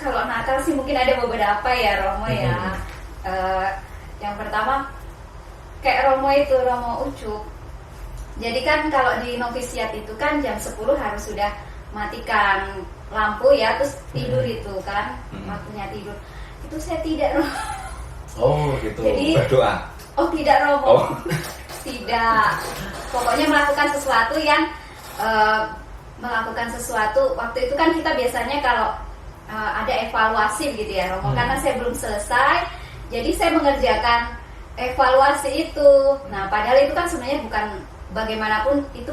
Kalau nakal sih mungkin ada beberapa ya Romo ya. Yang pertama kayak Romo Ucup. Jadi kan kalau di novisiat itu kan jam 10 harus sudah matikan lampu ya, terus tidur itu kan, waktunya tidur. Itu saya tidak Romo. Oh gitu. Jadi, berdoa. Oh tidak Romo. Tidak. Pokoknya melakukan sesuatu yang waktu itu kan kita biasanya kalau ada evaluasi gitu ya Romo, karena saya belum selesai, jadi saya mengerjakan evaluasi itu. Nah padahal itu kan sebenarnya bukan bagaimanapun itu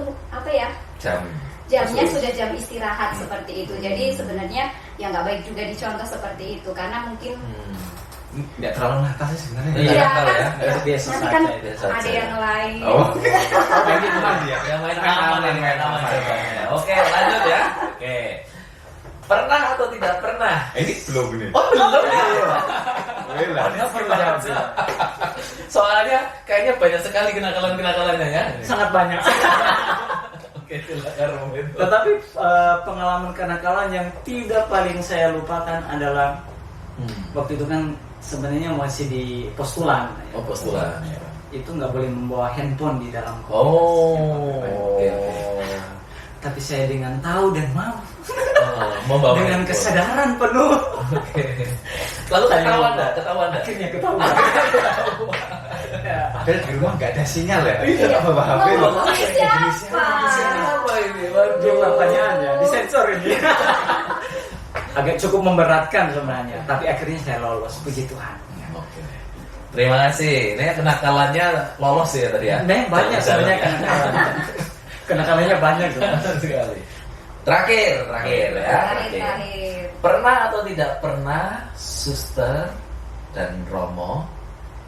jamnya sudah jam istirahat seperti itu. Jadi sebenarnya ya nggak baik juga dicontoh seperti itu, karena mungkin nggak terlalu nakal sih sebenarnya. Iya kan, biasa nanti kan biasa ada yang lain. Yang itu mandi ya. Yang main aman. Oke, lanjut ya. Oke. Pernah atau tidak pernah? Ini belum ini. Oh, belum ya. Belum. Soalnya kayaknya banyak sekali kenakalannya ya. Sangat banyak. Oke, silakan Romo. Tetapi pengalaman kenakalan yang tidak paling saya lupakan adalah waktu itu kan sebenarnya masih di postulan. Oh, postulan. Itu nggak boleh membawa handphone di dalam komunitas. Oke. Tapi saya dengan tahu dan mau. Membawa dengan handphone. Kesadaran penuh. Oke. Lalu ketahuan enggak? Akhirnya ketahuan. Padahal di rumah nggak ada sinyal ya. Iya. Apa-apa. Siapa ini? Waduh, Pertanyaan ya, disensor ini. Agak cukup memberatkan sebenarnya, tapi akhirnya saya lolos, puji Tuhan. Oke. Terima kasih. Ini kenakalannya lolos ya tadi ya. Banyak sebenarnya kenakalannya. Kenakalannya banyak sekali. Terakhir ya. Terakhir. Pernah atau tidak pernah Suster dan Romo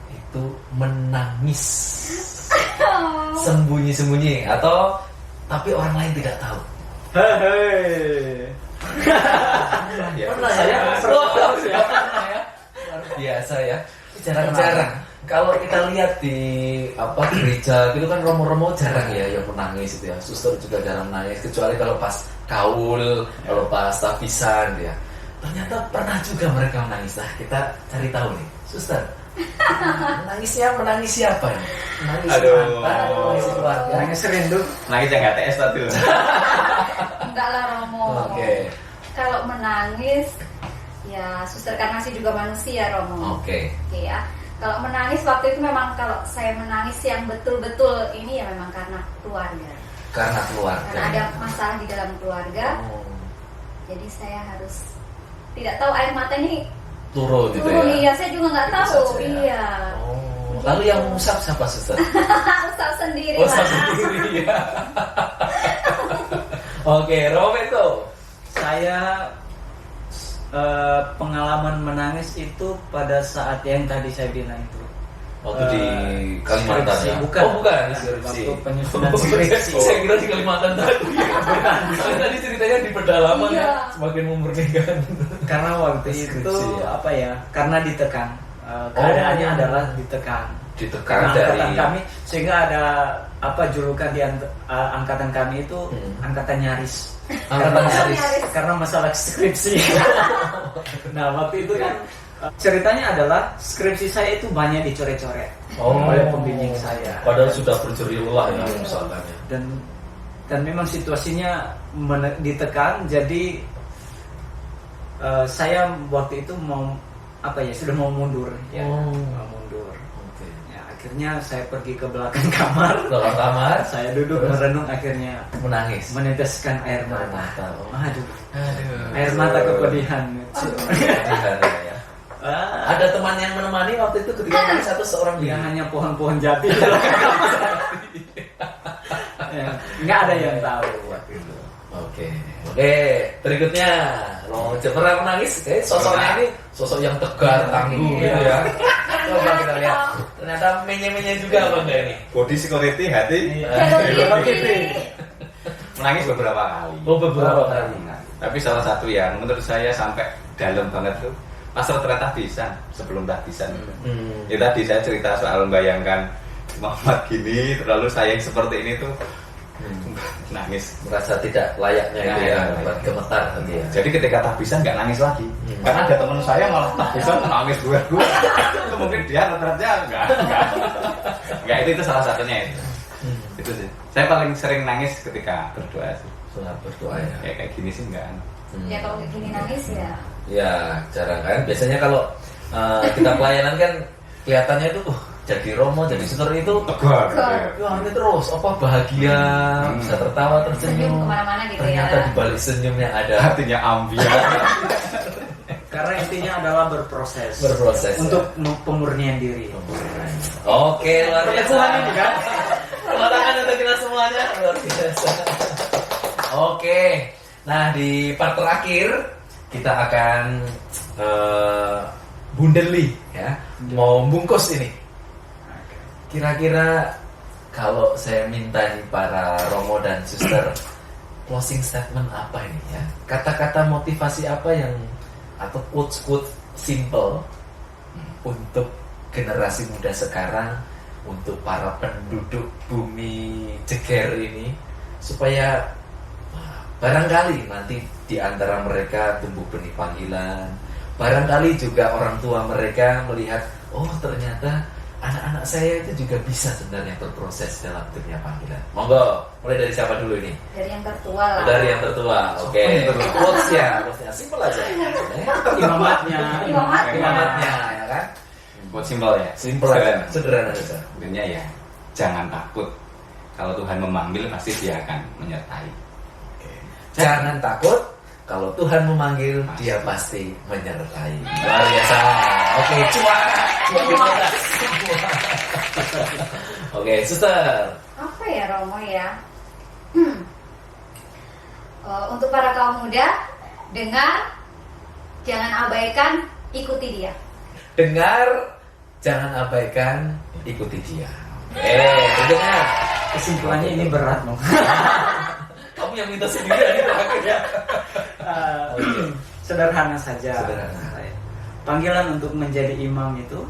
itu menangis sembunyi-sembunyi atau tapi orang lain tidak tahu? Hei. Ya, Pernah ya? Pernah ya? Luar biasa ya. Jarang-jarang. Kalau kita lihat di gereja gitu kan romo-romo jarang ya yang menangis itu ya. Suster juga jarang menangis kecuali kalau pas kaul, kalau pas tabisan ya. Ternyata pernah juga mereka menangis. Nah, kita cari tahu nih, suster. Menangis siapa ya? Menangis mantan, menangis keluarga. Nangis rindu. Nangis yang nggak TS tadi. Enggak lah Romo. Oke. Kalau menangis, ya suster karena sih juga manusia Romo. Oke. Oke ya. Kalau menangis waktu itu memang kalau saya menangis yang betul-betul ini ya memang karena keluarga. Karena keluarga. Karena ada masalah di dalam keluarga. Oh. Jadi saya harus tidak tahu air mata ini Turun gitu turun. ya. Iya, saya juga nggak Itu tahu. saja. Iya. Oh. Lalu yang mengusap siapa suster? Usap sendiri. Usap Mas. sendiri ya. Oke, Roberto. Saya pengalaman menangis itu pada saat yang tadi saya bilang itu. Waktu di Kalimantan skripsi, ya? bukan. Oh bukan, di Bukan, skripsi. waktu penyusunan skripsi. Saya kira di Kalimantan tadi. Soalnya tadi ceritanya di pedalaman Iya. ya, semakin memurnikan. Karena waktu itu Skripsi, ya. apa ya? Karena ditekan. Keadaannya adalah ditekan. Ditekan Karena dari angkatan kami sehingga ada julukan di angkatan kami itu angkatan nyaris. angkatan nyaris. Karena masalah skripsi. Nah waktu itu kan ceritanya adalah skripsi saya itu banyak dicoret-coret oleh pembimbing saya. Padahal sudah berjeri lelah ya misalkan ya. Dan memang situasinya ditekan, jadi saya waktu itu sudah mau mundur ya. Mau mundur. Oke. Ya, akhirnya saya pergi ke belakang kamar. Dalam kamar Saya duduk merenung, akhirnya menangis. meneteskan air mata. Oh. Aduh. Air mata kepedihan. Ya. Ada teman yang menemani waktu itu ketika menangis atau seorang Ya diri? hanya pohon-pohon jati. Ya, nggak ada yang tahu waktu itu. Oke, berikutnya Romo pernah menangis. Sosoknya ini sosok yang tegar, tangguh gitu ya. Coba kita lihat. Ternyata menye-menye juga apa enggak ini? Body security hati. Menangis beberapa kali. Oh, beberapa kali. Tapi salah satu yang menurut saya sampai dalam banget tuh pas retret tahbisan, sebelum tahbisan. Ya tadi saya cerita soal membayangkan Muhammad gini, terlalu saya yang seperti ini tuh nangis. Merasa tidak layaknya itu ya, gemetar tadi ya. Jadi ketika tahbisan nggak nangis lagi, karena ada teman saya malah tahbisan nangis gue. Itu mungkin dia retretnya nggak itu salah satunya itu. Itu sih. Saya paling sering nangis ketika berdoa sih. Saat berdoa ya. Kayak gini sih enggak. Ya kalau kayak gini nangis ya. Ya jarang kan. Biasanya kalau kita pelayanan kan kelihatannya itu jadi Romo, jadi suster itu Tegar. wah ini terus apa bahagia, bisa tertawa Senyum tersenyum. kemana-mana gitu Ternyata ya. di balik senyumnya ada Hatinya ambiar. Karena intinya adalah berproses. Berproses, untuk pemurnian diri. Oke, luar biasa. Tuhan ini kan. Tepuk tangan untuk kita semuanya, luar biasa. Oke, nah di part terakhir kita akan bundeli ya, mau bungkus ini. Kira-kira kalau saya minta nih para Romo dan Suster closing statement apa ini ya? Kata-kata motivasi apa yang atau quotes-quotes simple untuk generasi muda sekarang, untuk para penduduk bumi Jeger ini, supaya barangkali nanti di antara mereka tumbuh benih panggilan, barangkali juga orang tua mereka melihat, oh ternyata anak-anak saya itu juga bisa sebenarnya berproses dalam dunia panggilan. Monggo, mulai dari siapa dulu ini? Dari yang tertua lah. Dari yang tertua, oke. Quotes-nya, simple aja. Imamatnya. Imamatnya, ya kan? Buat simpel ya. Simple aja, sederhana saja. Intinya ya, jangan takut. Kalau Tuhan memanggil pasti Dia akan menyertai. Jangan takut, kalau Tuhan memanggil, Dia pasti menyertai. Luar biasa. Oke, cuan. Oke, Suster. Apa ya Romo ya? Untuk para kaum muda, dengar, jangan abaikan, ikuti Dia. Dengar, jangan abaikan, ikuti Dia. Berikutnya. Kesimpulannya ini berat dong. Kamu yang minta sendiri tadi terakhir ya. Sederhana saja. Sederhana. Panggilan untuk menjadi imam itu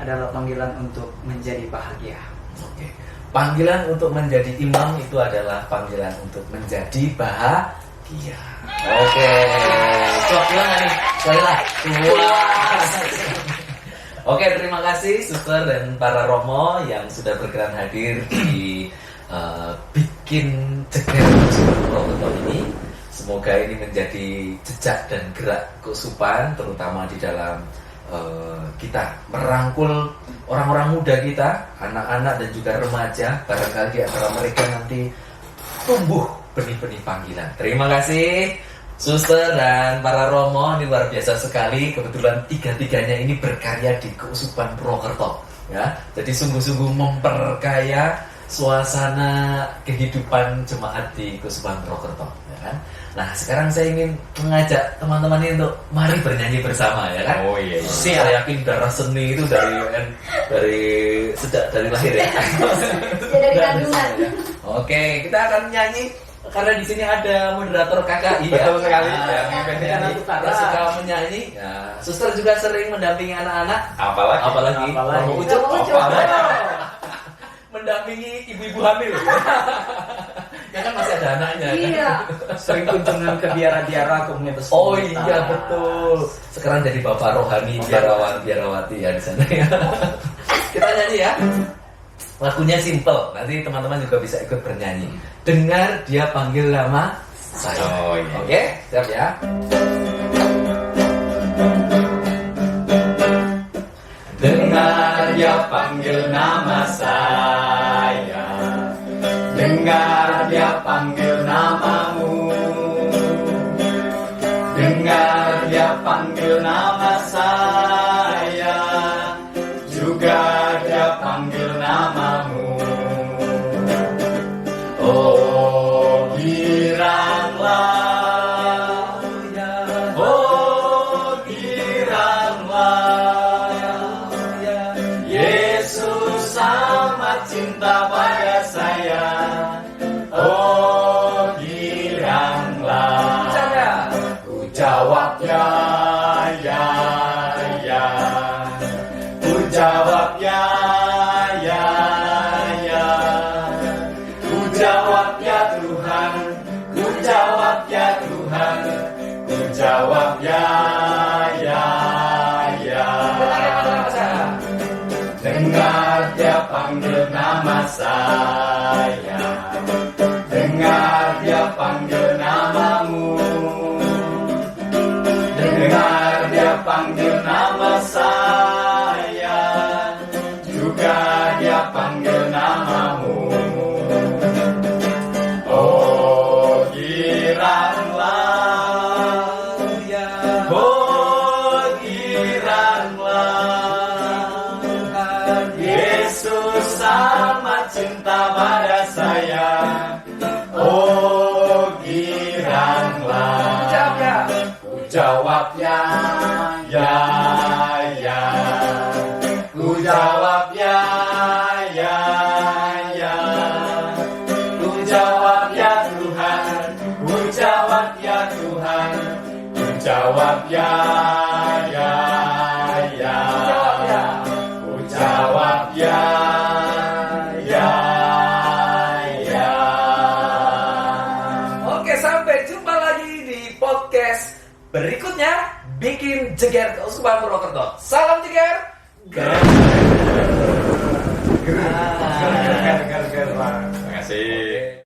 adalah panggilan untuk menjadi bahagia. Oke. Panggilan untuk menjadi imam itu adalah panggilan untuk menjadi bahagia. Oke. Sok bilang nih. Sekali lagi. Oke, terima kasih suster dan para romo yang sudah berkenan hadir di bikin ceker Purwokerto ini. Semoga ini menjadi jejak dan gerak keusupan, terutama di dalam kita merangkul orang-orang muda kita, anak-anak dan juga remaja. Barangkali di antara mereka nanti tumbuh benih-benih panggilan. Terima kasih suster dan para romo, ini luar biasa sekali. Kebetulan tiga-tiganya ini berkarya di Keusupan Purwokerto, ya. Jadi sungguh-sungguh memperkaya suasana kehidupan jemaat di Keusupan Purwokerto, ya kan? Nah, sekarang saya ingin mengajak teman-teman ini untuk mari bernyanyi bersama, ya kan? Oh iya. Saya yakin darah seni itu sejak dari lahir ya. Dari kandungan. Oke, kita akan nyanyi karena di sini ada moderator KKI ya. Betul sekali. Yang suka menyanyi. Ya, suster juga sering mendampingi anak-anak. Apalagi. Romo Ucup. Mendampingi ibu-ibu hamil. Ya kan masih ada anaknya. Iya. Sering kunjungan ke biara-biara komunitas. Oh iya betul. Sekarang jadi bapak rohani biarawati ya di sana ya. Kita nyanyi ya. Lagunya simple. Nanti teman-teman juga bisa ikut bernyanyi. Dengar dia panggil nama saya. Oh iya. Oke, siap ya. Dengar dia panggil nama saya. Dengar dia panggil namamu. Dengar dia panggil nama saya. Juga dia panggil namamu. Oh, giranglah. Oh, giranglah. Yesus amat cinta pada saya. Oh, giranglah. Ku jawab ya, ya, ya. Ku jawab ya, ya, ya. Ku jawab ya Tuhan. Ku jawab ya Tuhan. Ku jawab ya, ya, ya. Dengar dia panggil nama saya. Dengar dia panggil namamu. Dengar dia panggil nama saya. Juga dia panggil namamu. Oh, giranglah. Oh, giranglah. Yesus amat cinta pada saya. Oh, giranglah. Ku jawab ya, ya, ya. Ku jawab ya, ya, ya. Ku jawab ya Tuhan. Ku jawab ya Tuhan. Ku jawab ya, ya, ya. Ku jawab ya, ya, ya. Oke, sampai jumpa lagi di podcast berikutnya. Bikin Jeger Keusupan Purwokerto. Salam Jeger. Terima kasih.